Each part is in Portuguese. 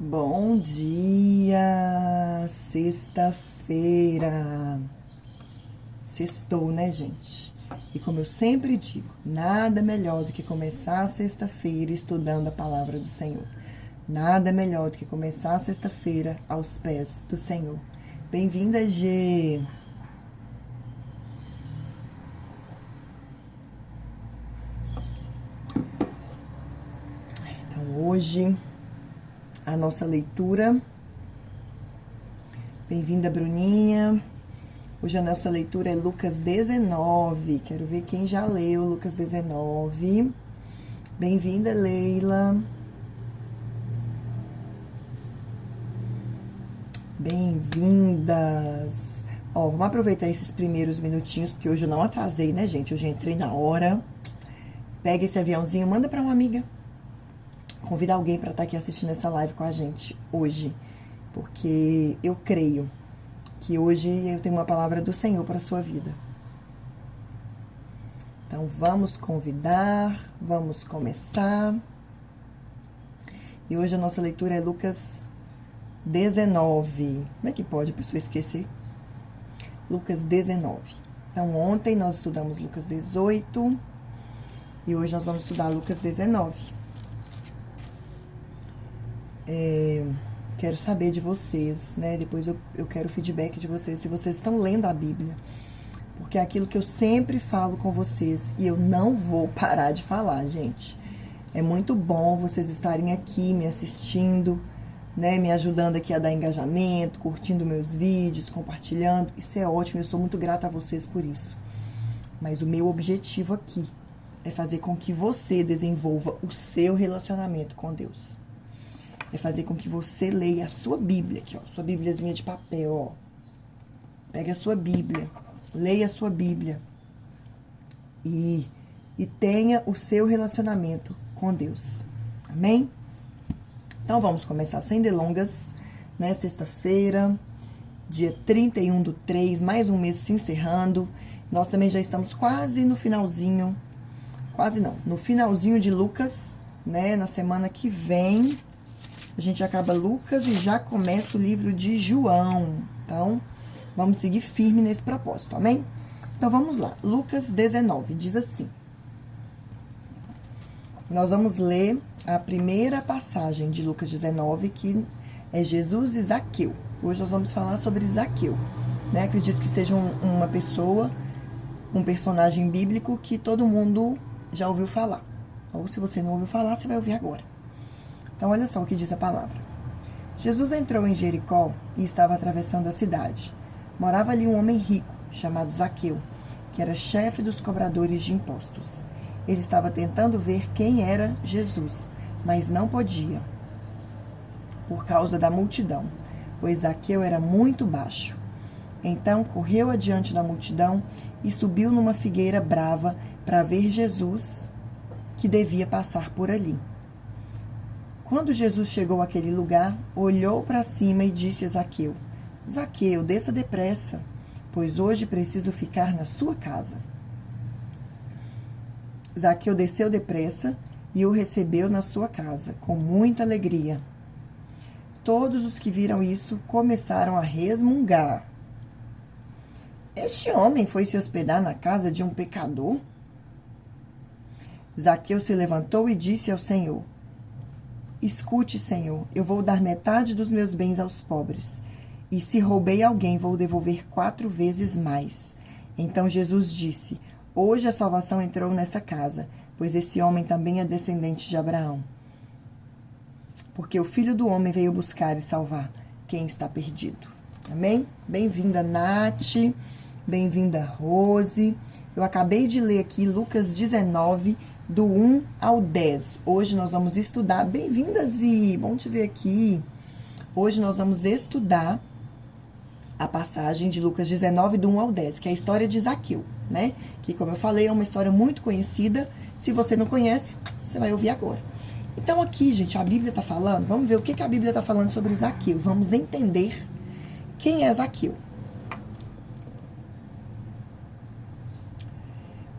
Bom dia! Sexta-feira. Sextou, né, gente? E como eu sempre digo, nada melhor do que começar a sexta-feira estudando a palavra do Senhor. Nada melhor do que começar a sexta-feira aos pés do Senhor. Bem-vinda, Gê! Então, hoje, a nossa leitura. Bem-vinda, Bruninha. Hoje a nossa leitura é Lucas 19. Quero ver quem já leu Lucas 19. Bem-vinda, Leila. Bem-vindas. Ó, vamos aproveitar esses primeiros minutinhos, porque hoje eu não atrasei, né, gente? Hoje eu entrei na hora. Pega esse aviãozinho, manda para uma amiga. Convida alguém para estar aqui assistindo essa live com a gente hoje. Porque eu creio que hoje eu tenho uma palavra do Senhor para a sua vida. Então, vamos convidar, vamos começar. E hoje a nossa leitura é Lucas 19. Como é que pode a pessoa esquecer? Lucas 19. Então, ontem nós estudamos Lucas 18 e hoje nós vamos estudar Lucas 19. Quero saber de vocês, né? Depois eu quero o feedback de vocês, se vocês estão lendo a Bíblia. Porque é aquilo que eu sempre falo com vocês e eu não vou parar de falar, gente. É muito bom vocês estarem aqui me assistindo, né? Me ajudando aqui a dar engajamento, curtindo meus vídeos, compartilhando. Isso é ótimo, eu sou muito grata a vocês por isso. Mas o meu objetivo aqui é fazer com que você desenvolva o seu relacionamento com Deus. É fazer com que você leia a sua Bíblia aqui, ó, sua Bíbliazinha de papel, ó. Pega a sua Bíblia, leia a sua Bíblia e tenha o seu relacionamento com Deus. Amém? Então, vamos começar sem delongas, né? Sexta-feira, dia 31/3, mais um mês se encerrando. Nós também já estamos quase no finalzinho, quase não, no finalzinho de Lucas, né? Na semana que vem, a gente acaba Lucas e já começa o livro de João. Então, vamos seguir firme nesse propósito, amém? Então, vamos lá. Lucas 19, diz assim. Nós vamos ler a primeira passagem de Lucas 19, que é Jesus e Zaqueu. Hoje nós vamos falar sobre Zaqueu, né? Acredito que seja uma pessoa, um personagem bíblico que todo mundo já ouviu falar. Ou se você não ouviu falar, você vai ouvir agora. Então, olha só o que diz a palavra. Jesus entrou em Jericó e estava atravessando a cidade. Morava ali um homem rico, chamado Zaqueu, que era chefe dos cobradores de impostos. Ele estava tentando ver quem era Jesus, mas não podia, por causa da multidão, pois Zaqueu era muito baixo. Então, correu adiante da multidão e subiu numa figueira brava para ver Jesus, que devia passar por ali. Quando Jesus chegou àquele lugar, olhou para cima e disse a Zaqueu: Zaqueu, desça depressa, pois hoje preciso ficar na sua casa. Zaqueu desceu depressa e o recebeu na sua casa, com muita alegria. Todos os que viram isso começaram a resmungar. Este homem foi se hospedar na casa de um pecador? Zaqueu se levantou e disse ao Senhor: Escute, Senhor, eu vou dar metade dos meus bens aos pobres, e se roubei alguém, vou devolver 4 vezes mais. Então Jesus disse: Hoje a salvação entrou nessa casa, pois esse homem também é descendente de Abraão. Porque o Filho do Homem veio buscar e salvar quem está perdido. Amém? Bem-vinda, Nath. Bem-vinda, Rose. Eu acabei de ler aqui Lucas 19, do 1 ao 10. Hoje nós vamos estudar. Bem-vinda, Zi. Bom te ver aqui. Hoje nós vamos estudar a passagem de Lucas 19, do 1 ao 10, que é a história de Zaqueu, né? Que, como eu falei, é uma história muito conhecida. Se você não conhece, você vai ouvir agora. Então, aqui, gente, a Bíblia está falando. Vamos ver o que a Bíblia está falando sobre Zaqueu. Vamos entender quem é Zaqueu.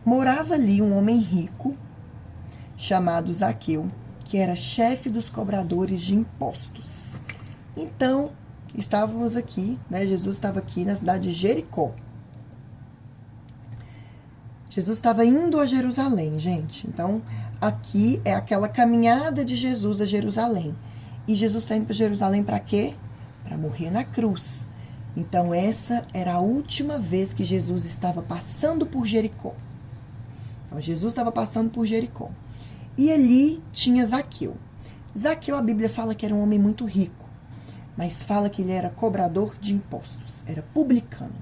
Morava ali um homem rico, chamado Zaqueu, que era chefe dos cobradores de impostos. Então, estávamos aqui, né? Jesus estava aqui na cidade de Jericó. Jesus estava indo a Jerusalém, gente. Então, aqui é aquela caminhada de Jesus a Jerusalém. E Jesus está indo para Jerusalém para quê? Para morrer na cruz. Então, essa era a última vez que Jesus estava passando por Jericó. Então, Jesus estava passando por Jericó. E ali tinha Zaqueu. Zaqueu, a Bíblia fala que era um homem muito rico, mas fala que ele era cobrador de impostos, era publicano.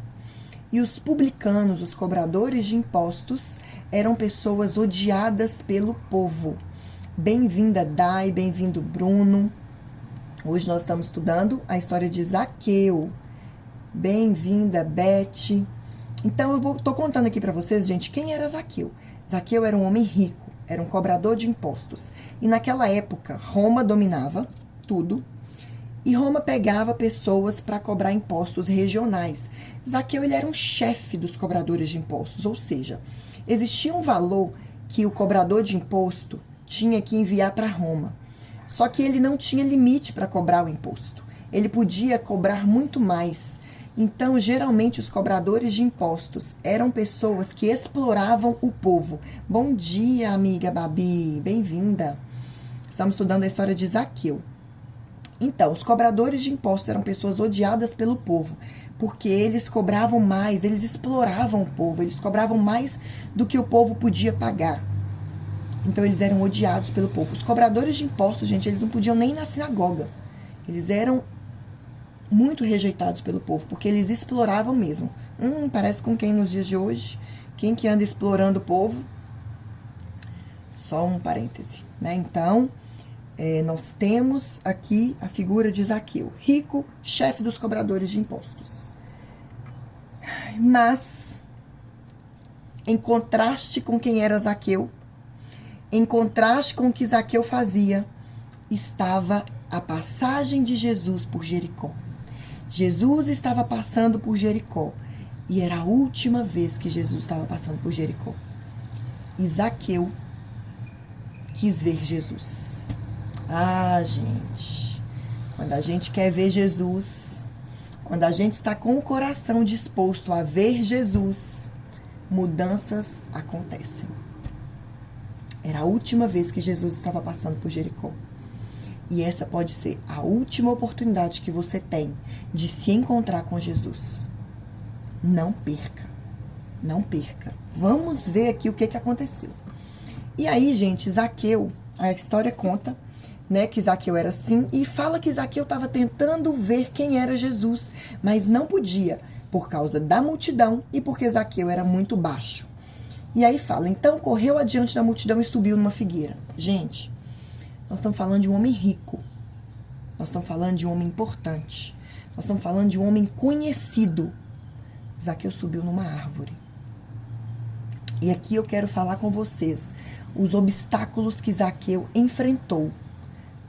E os publicanos, os cobradores de impostos, eram pessoas odiadas pelo povo. Bem-vinda, Dai, bem-vindo, Bruno. Hoje nós estamos estudando a história de Zaqueu. Bem-vinda, Beth. Então, eu estou contando aqui para vocês, gente, quem era Zaqueu. Zaqueu era um homem rico, era um cobrador de impostos. E naquela época, Roma dominava tudo. E Roma pegava pessoas para cobrar impostos regionais. Zaqueu ele era um chefe dos cobradores de impostos, ou seja, existia um valor que o cobrador de imposto tinha que enviar para Roma. Só que ele não tinha limite para cobrar o imposto. Ele podia cobrar muito mais. Então, geralmente, os cobradores de impostos eram pessoas que exploravam o povo. Bom dia, amiga Babi, bem-vinda. Estamos estudando a história de Zaqueu. Então, os cobradores de impostos eram pessoas odiadas pelo povo, porque eles cobravam mais, eles exploravam o povo, eles cobravam mais do que o povo podia pagar. Então, eles eram odiados pelo povo. Os cobradores de impostos, gente, eles não podiam nem ir na sinagoga. Eles eram muito rejeitados pelo povo, porque eles exploravam mesmo. Parece com quem nos dias de hoje? Quem que anda explorando o povo? Só um parêntese, né? Então, nós temos aqui a figura de Zaqueu, rico, chefe dos cobradores de impostos. Mas, em contraste com quem era Zaqueu, em contraste com o que Zaqueu fazia, estava a passagem de Jesus por Jericó. Jesus estava passando por Jericó, e era a última vez que Jesus estava passando por Jericó. E Zaqueu quis ver Jesus. Ah, gente, quando a gente quer ver Jesus, quando a gente está com o coração disposto a ver Jesus, mudanças acontecem. Era a última vez que Jesus estava passando por Jericó. E essa pode ser a última oportunidade que você tem de se encontrar com Jesus. Não perca, não perca. Vamos ver aqui o que aconteceu. E aí, gente, Zaqueu, a história conta, né, que Zaqueu era assim, e fala que Zaqueu estava tentando ver quem era Jesus, mas não podia, por causa da multidão e porque Zaqueu era muito baixo. E aí fala, então correu adiante da multidão e subiu numa figueira. Gente, nós estamos falando de um homem rico, nós estamos falando de um homem importante, nós estamos falando de um homem conhecido. Zaqueu subiu numa árvore. E aqui eu quero falar com vocês os obstáculos que Zaqueu enfrentou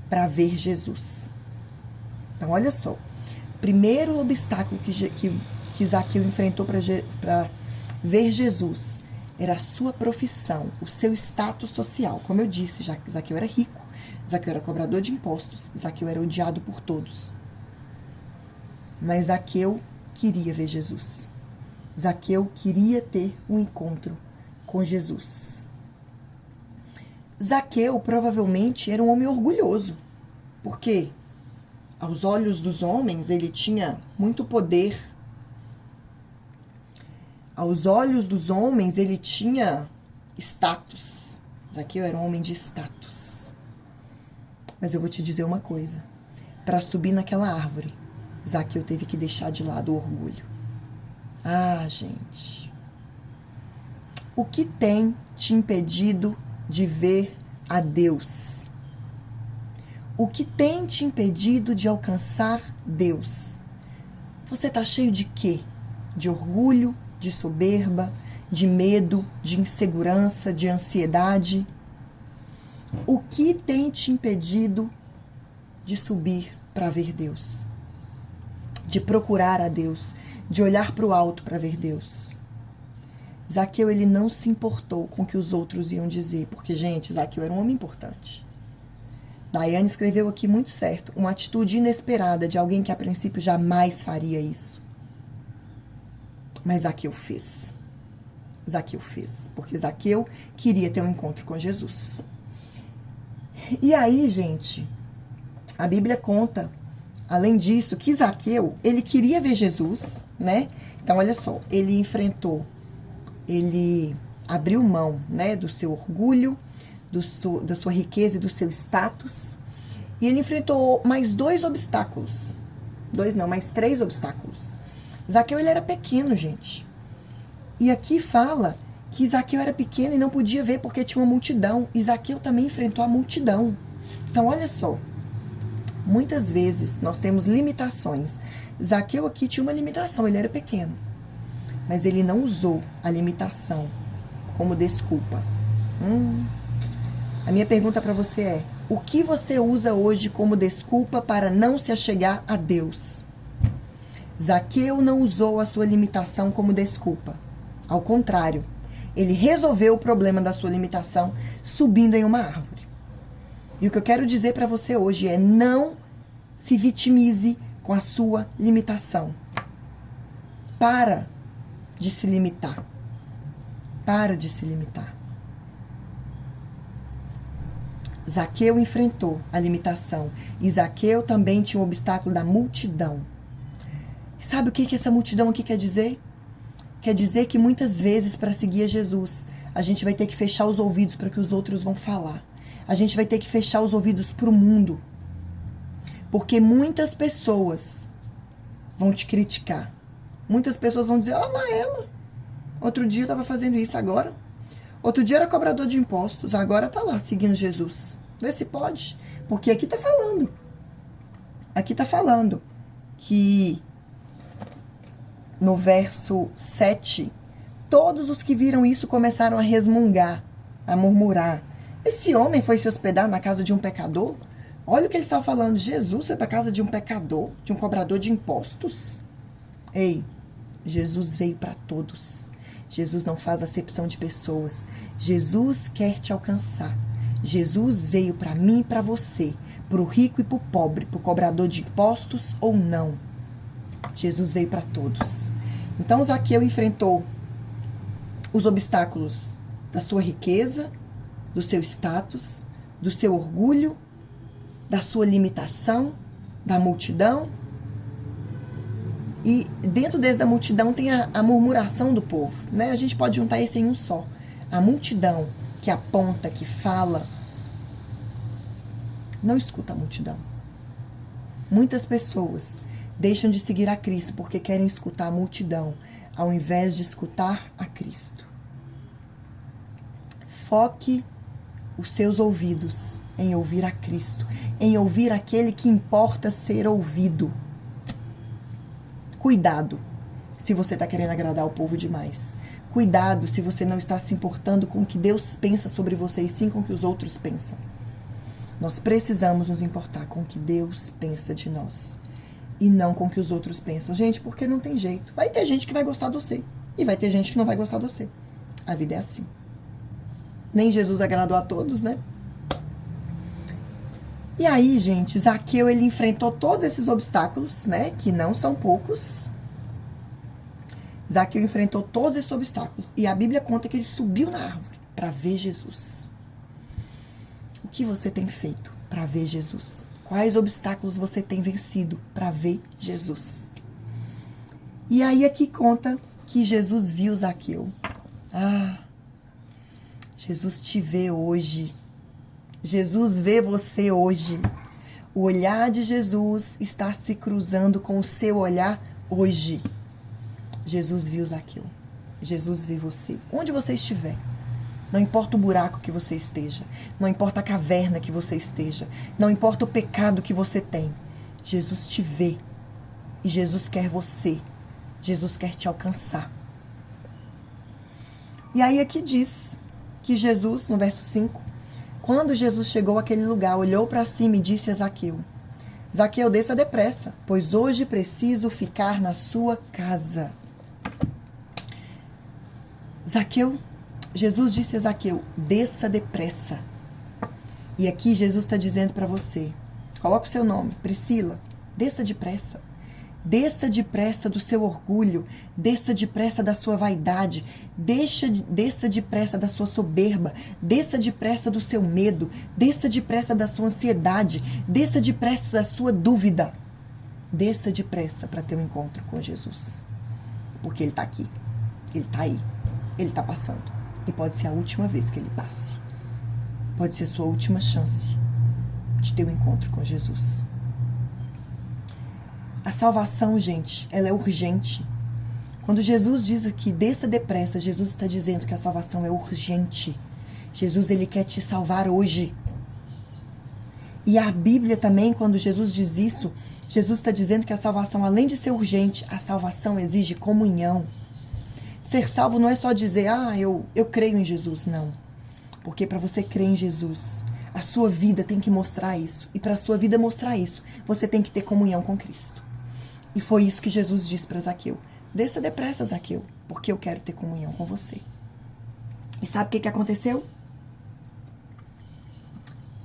para ver Jesus. Então, olha só. Primeiro obstáculo que Zaqueu enfrentou para ver Jesus era a sua profissão, o seu status social. Como eu disse, Zaqueu era rico, Zaqueu era cobrador de impostos, Zaqueu era odiado por todos. Mas Zaqueu queria ver Jesus. Zaqueu queria ter um encontro com Jesus. Zaqueu provavelmente era um homem orgulhoso, porque aos olhos dos homens ele tinha muito poder. Aos olhos dos homens ele tinha status. Zaqueu era um homem de status. Mas eu vou te dizer uma coisa. Para subir naquela árvore, Zaqueu teve que deixar de lado o orgulho. Ah, gente. O que tem te impedido de ver a Deus? O que tem te impedido de alcançar Deus? Você está cheio de quê? De orgulho, de soberba, de medo, de insegurança, de ansiedade? O que tem te impedido de subir para ver Deus? De procurar a Deus, de olhar para o alto para ver Deus? Zaqueu, ele não se importou com o que os outros iam dizer, porque, gente, Zaqueu era um homem importante. Daiane escreveu aqui muito certo. Uma atitude inesperada de alguém que a princípio jamais faria isso. Mas Zaqueu fez. Zaqueu fez. Porque Zaqueu queria ter um encontro com Jesus. E aí, gente, a Bíblia conta, além disso, que Zaqueu, ele queria ver Jesus, né? Então, olha só, ele abriu mão, né, do seu orgulho, da sua riqueza e do seu status. E ele enfrentou mais 2 obstáculos. 2 não, mais 3 obstáculos. Zaqueu, ele era pequeno, gente. E aqui fala que Zaqueu era pequeno e não podia ver porque tinha uma multidão. E Zaqueu também enfrentou a multidão. Então, olha só. Muitas vezes nós temos limitações. Zaqueu aqui tinha uma limitação, ele era pequeno. Mas ele não usou a limitação como desculpa. A minha pergunta para você é: o que você usa hoje como desculpa para não se achegar a Deus? Zaqueu não usou a sua limitação como desculpa. Ao contrário, ele resolveu o problema da sua limitação subindo em uma árvore. E o que eu quero dizer para você hoje é: não se vitimize com a sua limitação. Para de se limitar. Para de se limitar. Zaqueu enfrentou a limitação. E Zaqueu também tinha o obstáculo da multidão. Sabe o que essa multidão aqui quer dizer? Quer dizer que muitas vezes, para seguir a Jesus, a gente vai ter que fechar os ouvidos para o que os outros vão falar. A gente vai ter que fechar os ouvidos para o mundo. Porque muitas pessoas vão te criticar. Muitas pessoas vão dizer: olha lá ela. Outro dia estava fazendo isso, agora. Outro dia era cobrador de impostos, agora está lá seguindo Jesus. Vê se pode. Porque aqui está falando. Aqui está falando que no verso 7, todos os que viram isso começaram a resmungar, a murmurar. Esse homem foi se hospedar na casa de um pecador? Olha o que ele estava falando. Jesus foi para a casa de um pecador, de um cobrador de impostos? Ei, Jesus veio para todos. Jesus não faz acepção de pessoas. Jesus quer te alcançar. Jesus veio para mim e para você, para o rico e para o pobre, para o cobrador de impostos ou não. Jesus veio para todos. Então, Zaqueu enfrentou os obstáculos da sua riqueza, do seu status, do seu orgulho, da sua limitação, da multidão. E dentro da multidão tem a murmuração do povo, né? A gente pode juntar esse em um só. A multidão que aponta, que fala. Não escuta a multidão. Muitas pessoas deixam de seguir a Cristo porque querem escutar a multidão, ao invés de escutar a Cristo. Foque os seus ouvidos em ouvir a Cristo, em ouvir aquele que importa ser ouvido. Cuidado se você está querendo agradar o povo demais. Cuidado se você não está se importando com o que Deus pensa sobre você e sim com o que os outros pensam. Nós precisamos nos importar com o que Deus pensa de nós e não com o que os outros pensam. Gente, porque não tem jeito. Vai ter gente que vai gostar de você e vai ter gente que não vai gostar de você. A vida é assim. Nem Jesus agradou a todos, né? E aí, gente, Zaqueu, ele enfrentou todos esses obstáculos, né? Que não são poucos. Zaqueu enfrentou todos esses obstáculos. E a Bíblia conta que ele subiu na árvore para ver Jesus. O que você tem feito para ver Jesus? Quais obstáculos você tem vencido para ver Jesus? E aí aqui conta que Jesus viu Zaqueu. Jesus te vê hoje. Jesus vê você hoje. O olhar de Jesus está se cruzando com o seu olhar hoje. Jesus viu Zaqueu. Jesus vê você. Onde você estiver. Não importa o buraco que você esteja. Não importa a caverna que você esteja. Não importa o pecado que você tem. Jesus te vê. E Jesus quer você. Jesus quer te alcançar. E aí aqui diz que Jesus, no verso 5, quando Jesus chegou àquele lugar, olhou para cima e disse a Zaqueu: Zaqueu, desça depressa, pois hoje preciso ficar na sua casa. Zaqueu, Jesus disse a Zaqueu: desça depressa. E aqui Jesus está dizendo para você, coloca o seu nome, Priscila, desça depressa. Desça depressa do seu orgulho, desça depressa da sua vaidade, desça depressa da sua soberba, desça depressa do seu medo, desça depressa da sua ansiedade, desça depressa da sua dúvida. Desça depressa para ter um encontro com Jesus. Porque Ele está aqui, Ele está aí, Ele está passando. E pode ser a última vez que Ele passe. Pode ser a sua última chance de ter um encontro com Jesus. A salvação, gente, ela é urgente. Quando Jesus diz aqui, desça depressa, Jesus está dizendo que a salvação é urgente. Jesus, Ele quer te salvar hoje. E a Bíblia também, quando Jesus diz isso, Jesus está dizendo que a salvação, além de ser urgente, a salvação exige comunhão. Ser salvo não é só dizer, eu creio em Jesus, não. Porque para você crer em Jesus, a sua vida tem que mostrar isso. E para a sua vida mostrar isso, você tem que ter comunhão com Cristo. E foi isso que Jesus disse para Zaqueu. Desça depressa, Zaqueu, porque eu quero ter comunhão com você. E sabe o que aconteceu?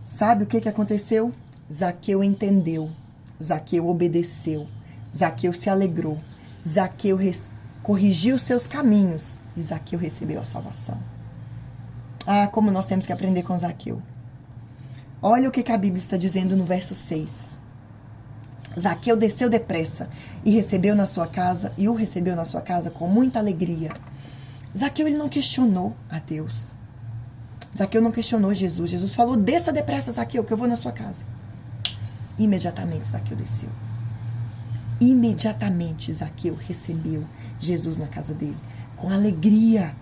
Sabe o que aconteceu? Zaqueu entendeu. Zaqueu obedeceu. Zaqueu se alegrou. Zaqueu corrigiu seus caminhos. E Zaqueu recebeu a salvação. Como nós temos que aprender com Zaqueu. Olha o que a Bíblia está dizendo no verso 6. Zaqueu desceu depressa e recebeu na sua casa, e o recebeu na sua casa com muita alegria. Zaqueu, ele não questionou a Deus. Zaqueu não questionou Jesus. Jesus falou, desça depressa, Zaqueu, que eu vou na sua casa. Imediatamente Zaqueu desceu. Imediatamente Zaqueu recebeu Jesus na casa dele, com alegria.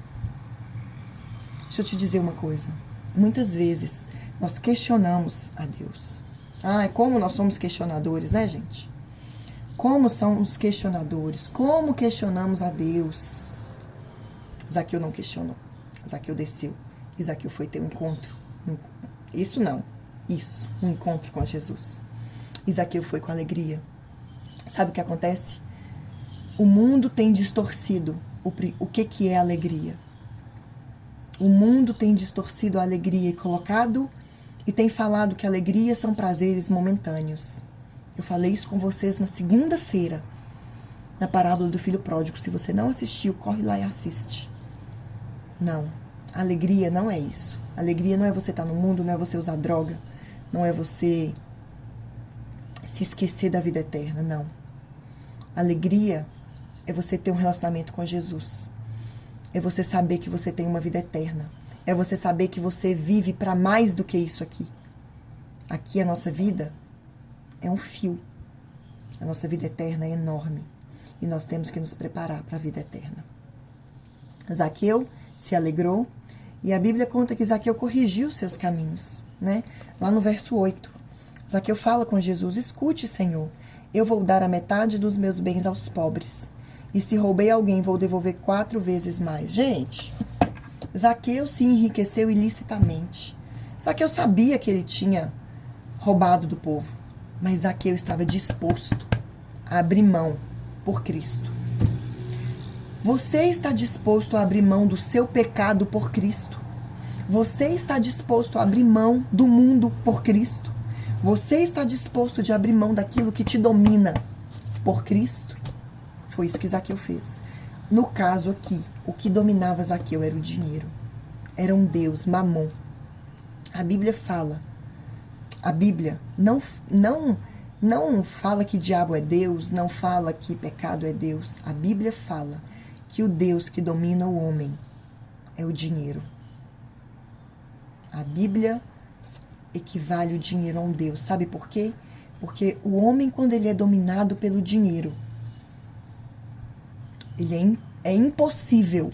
Deixa eu te dizer uma coisa. Muitas vezes nós questionamos a Deus. Como nós somos questionadores, né, gente? Como somos questionadores? Como questionamos a Deus? Zaqueu não questionou. Zaqueu desceu. E Zaqueu foi ter um encontro. Um encontro com Jesus. E Zaqueu foi com alegria. Sabe o que acontece? O mundo tem distorcido o que é alegria. O mundo tem distorcido a alegria e tem falado que alegria são prazeres momentâneos. Eu falei isso com vocês na segunda-feira, na parábola do filho pródigo. Se você não assistiu, corre lá e assiste. Não, alegria não é isso. Alegria não é você estar no mundo, não é você usar droga, não é você se esquecer da vida eterna, não. Alegria é você ter um relacionamento com Jesus. É você saber que você tem uma vida eterna. É você saber que você vive para mais do que isso aqui. Aqui a nossa vida é um fio. A nossa vida eterna é enorme. E nós temos que nos preparar para a vida eterna. Zaqueu se alegrou. E a Bíblia conta que Zaqueu corrigiu seus caminhos, né? Lá no verso 8. Zaqueu fala com Jesus, escute, Senhor, eu vou dar a metade dos meus bens aos pobres. E se roubei alguém, vou devolver 4 vezes mais. Gente, Zaqueu se enriqueceu ilicitamente. Zaqueu sabia que ele tinha roubado do povo, mas Zaqueu estava disposto a abrir mão por Cristo. Você está disposto a abrir mão do seu pecado por Cristo? Você está disposto a abrir mão do mundo por Cristo? Você está disposto de abrir mão daquilo que te domina por Cristo? Foi isso que Zaqueu fez. No caso aqui, o que dominava Zaqueu era o dinheiro. Era um Deus, Mamon. A Bíblia fala. A Bíblia não fala que diabo é Deus, não fala que pecado é Deus. A Bíblia fala que o Deus que domina o homem é o dinheiro. A Bíblia equivale o dinheiro a um Deus. Sabe por quê? Porque o homem, quando ele é dominado pelo dinheiro, é impossível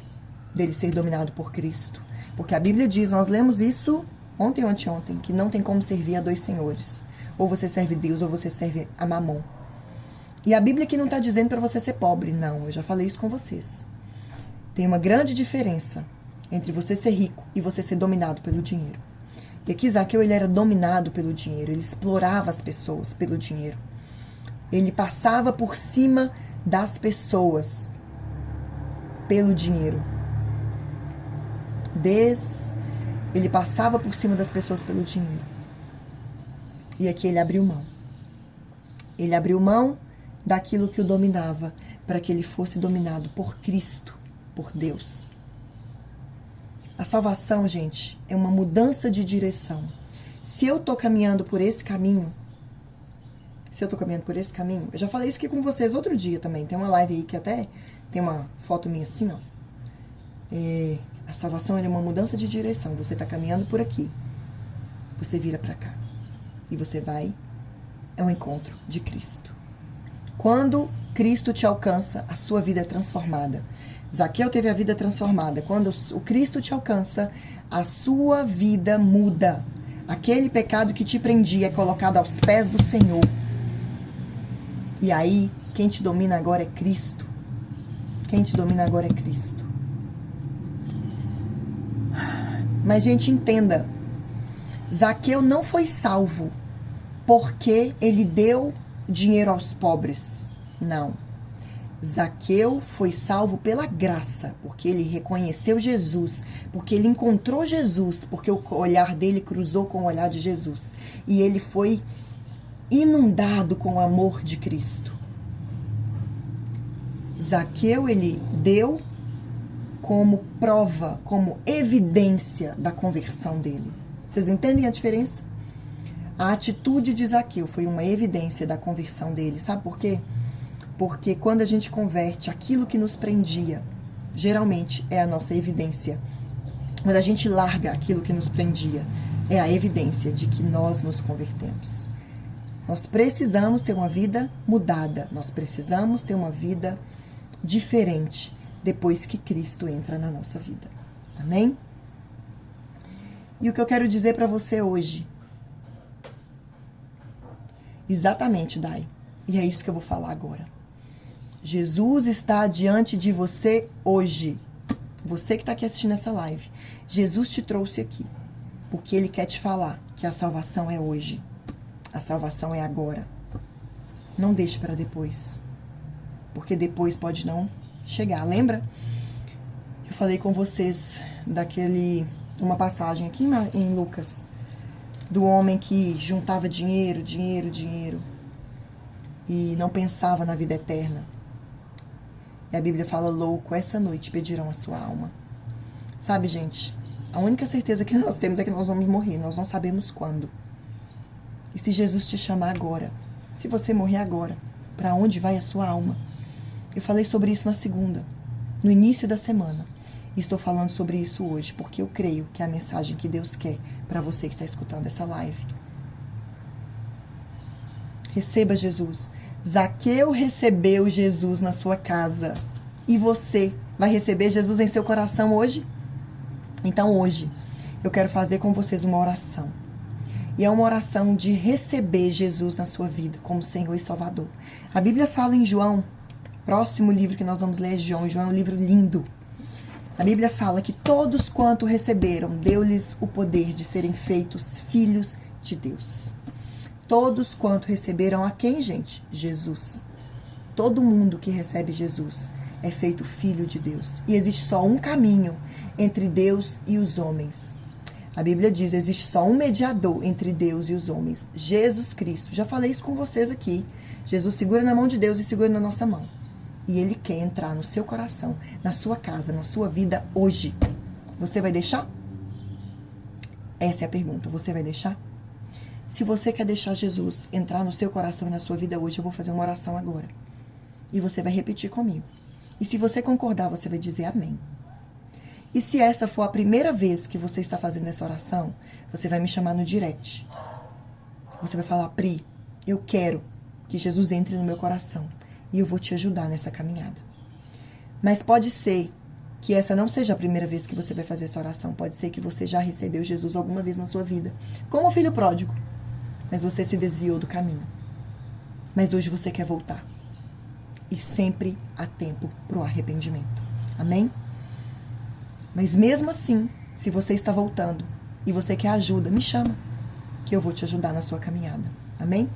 dele ser dominado por Cristo. Porque a Bíblia diz, nós lemos isso ontem ou anteontem, que não tem como servir a 2 senhores. Ou você serve Deus ou você serve a Mamon. E a Bíblia aqui não está dizendo para você ser pobre. Não, eu já falei isso com vocês. Tem uma grande diferença entre você ser rico e você ser dominado pelo dinheiro. E aqui Zaqueu, ele era dominado pelo dinheiro. Ele explorava as pessoas pelo dinheiro. Ele passava por cima das pessoas pelo dinheiro. Ele passava por cima das pessoas pelo dinheiro. E aqui ele abriu mão. Ele abriu mão daquilo que o dominava, para que ele fosse dominado por Cristo, por Deus. A salvação, gente, é uma mudança de direção. Se eu tô caminhando por esse caminho, eu já falei isso aqui com vocês outro dia também, tem uma live aí que até tem uma foto minha assim, ó. A salvação é uma mudança de direção. Você tá caminhando por aqui, você vira para cá e você vai, é um encontro de Cristo. Quando Cristo te alcança, a sua vida é transformada. Zaqueu teve a vida transformada. Quando o Cristo te alcança, a sua vida muda. Aquele pecado que te prendia é colocado aos pés do Senhor. E aí, quem te domina agora é Cristo. Quem te domina agora é Cristo. Mas, gente, entenda. Zaqueu não foi salvo porque ele deu dinheiro aos pobres. Não. Zaqueu foi salvo pela graça, porque ele reconheceu Jesus, porque ele encontrou Jesus, porque o olhar dele cruzou com o olhar de Jesus. E ele foi inundado com o amor de Cristo. Zaqueu, ele deu como prova, como evidência da conversão dele. Vocês entendem a diferença? A atitude de Zaqueu foi uma evidência da conversão dele. Sabe por quê? Porque quando a gente converte aquilo que nos prendia, geralmente é a nossa evidência. Quando a gente larga aquilo que nos prendia, é a evidência de que nós nos convertemos. Nós precisamos ter uma vida mudada. Nós precisamos ter uma vida diferente depois que Cristo entra na nossa vida. Amém? E o que eu quero dizer para você hoje, exatamente, Dai, e é isso que eu vou falar agora. Jesus está diante de você hoje. Você que está aqui assistindo essa live. Jesus te trouxe aqui porque Ele quer te falar que a salvação é hoje. A salvação é agora. Não deixe para depois. Porque depois pode não chegar. Lembra? Eu falei com vocês uma passagem aqui em Lucas, do homem que juntava dinheiro e não pensava na vida eterna. E a Bíblia fala, louco, essa noite pedirão a sua alma. Sabe, gente, a única certeza que nós temos é que nós vamos morrer, nós não sabemos quando. E se Jesus te chamar agora, se você morrer agora, para onde vai a sua alma? Eu falei sobre isso na segunda, no início da semana. E estou falando sobre isso hoje, porque eu creio que é a mensagem que Deus quer para você que está escutando essa live. Receba Jesus. Zaqueu recebeu Jesus na sua casa. E você vai receber Jesus em seu coração hoje? Então hoje eu quero fazer com vocês uma oração. E é uma oração de receber Jesus na sua vida como Senhor e Salvador. A Bíblia fala em João, próximo livro que nós vamos ler é João. João é um livro lindo. A Bíblia fala que todos quanto receberam, deu-lhes o poder de serem feitos filhos de Deus. Todos quanto receberam a quem, gente? Jesus. Todo mundo que recebe Jesus é feito filho de Deus. E existe só um caminho entre Deus e os homens. A Bíblia diz, existe só um mediador entre Deus e os homens, Jesus Cristo. Já falei isso com vocês aqui. Jesus segura na mão de Deus e segura na nossa mão. E Ele quer entrar no seu coração, na sua casa, na sua vida hoje. Você vai deixar? Essa é a pergunta. Você vai deixar? Se você quer deixar Jesus entrar no seu coração e na sua vida hoje, eu vou fazer uma oração agora. E você vai repetir comigo. E se você concordar, você vai dizer amém. E se essa for a primeira vez que você está fazendo essa oração, você vai me chamar no direct. Você vai falar, Pri, eu quero que Jesus entre no meu coração. E eu vou te ajudar nessa caminhada. Mas pode ser que essa não seja a primeira vez que você vai fazer essa oração. Pode ser que você já recebeu Jesus alguma vez na sua vida. Como filho pródigo. Mas você se desviou do caminho. Mas hoje você quer voltar. E sempre há tempo para o arrependimento. Amém? Mas mesmo assim, se você está voltando e você quer ajuda, me chama. Que eu vou te ajudar na sua caminhada. Amém?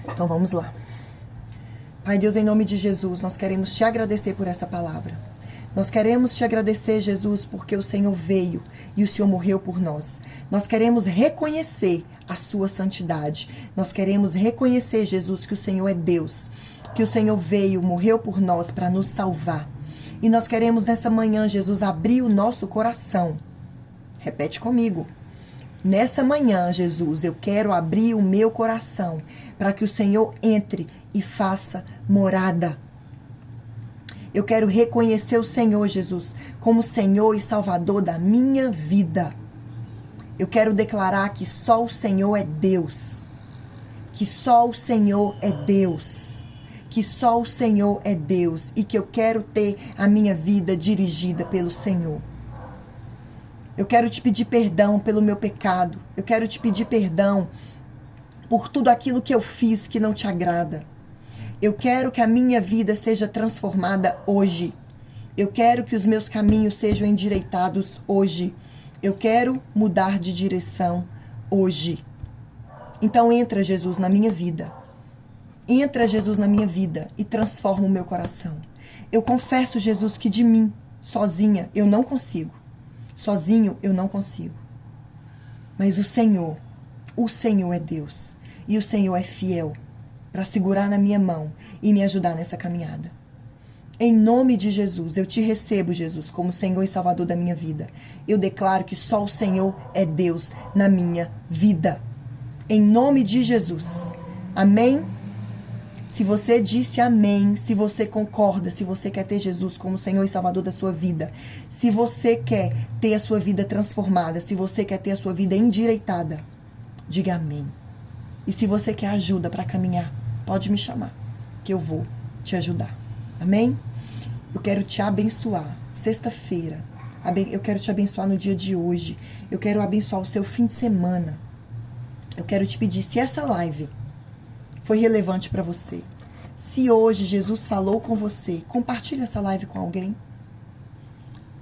Então vamos lá. Pai Deus, em nome de Jesus, nós queremos te agradecer por essa palavra. Nós queremos te agradecer, Jesus, porque o Senhor veio e o Senhor morreu por nós. Nós queremos reconhecer a sua santidade. Nós queremos reconhecer, Jesus, que o Senhor é Deus, que o Senhor veio, morreu por nós para nos salvar. E nós queremos nessa manhã, Jesus, abrir o nosso coração. Repete comigo. Nessa manhã, Jesus, eu quero abrir o meu coração para que o Senhor entre e faça morada. Eu quero reconhecer o Senhor, Jesus, como Senhor e Salvador da minha vida. Eu quero declarar que só o Senhor é Deus. Que só o Senhor é Deus. Que só o Senhor é Deus e que eu quero ter a minha vida dirigida pelo Senhor. Eu quero te pedir perdão pelo meu pecado. Eu quero te pedir perdão por tudo aquilo que eu fiz que não te agrada. Eu quero que a minha vida seja transformada hoje. Eu quero que os meus caminhos sejam endireitados hoje. Eu quero mudar de direção hoje. Então entra, Jesus, na minha vida. Entra, Jesus, na minha vida e transforma o meu coração. Eu confesso, Jesus, que de mim, sozinha, eu não consigo. Sozinho eu não consigo. Mas o Senhor é Deus. E o Senhor é fiel para segurar na minha mão e me ajudar nessa caminhada. Em nome de Jesus, eu te recebo, Jesus, como Senhor e Salvador da minha vida. Eu declaro que só o Senhor é Deus na minha vida. Em nome de Jesus. Amém? Se você disse amém, se você concorda, se você quer ter Jesus como Senhor e Salvador da sua vida, se você quer ter a sua vida transformada, se você quer ter a sua vida endireitada, diga amém. E se você quer ajuda para caminhar, pode me chamar, que eu vou te ajudar. Amém? Eu quero te abençoar. Sexta-feira, eu quero te abençoar no dia de hoje. Eu quero abençoar o seu fim de semana. Eu quero te pedir, se essa live foi relevante para você, se hoje Jesus falou com você, compartilha essa live com alguém.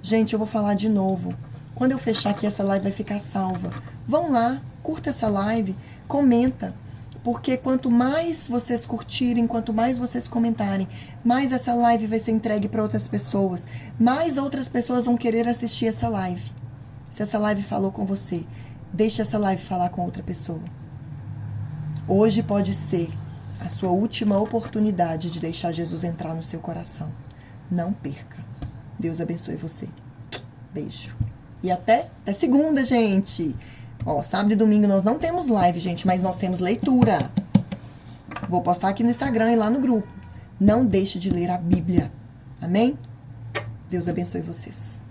Gente, eu vou falar de novo. Quando eu fechar aqui, essa live vai ficar salva. Vão lá, curta essa live, comenta. Porque quanto mais vocês curtirem, quanto mais vocês comentarem, mais essa live vai ser entregue para outras pessoas. Mais outras pessoas vão querer assistir essa live. Se essa live falou com você, deixe essa live falar com outra pessoa. Hoje pode ser a sua última oportunidade de deixar Jesus entrar no seu coração. Não perca. Deus abençoe você. Beijo. E até segunda, gente. Ó, sábado e domingo nós não temos live, gente, mas nós temos leitura. Vou postar aqui no Instagram e lá no grupo. Não deixe de ler a Bíblia. Amém? Deus abençoe vocês.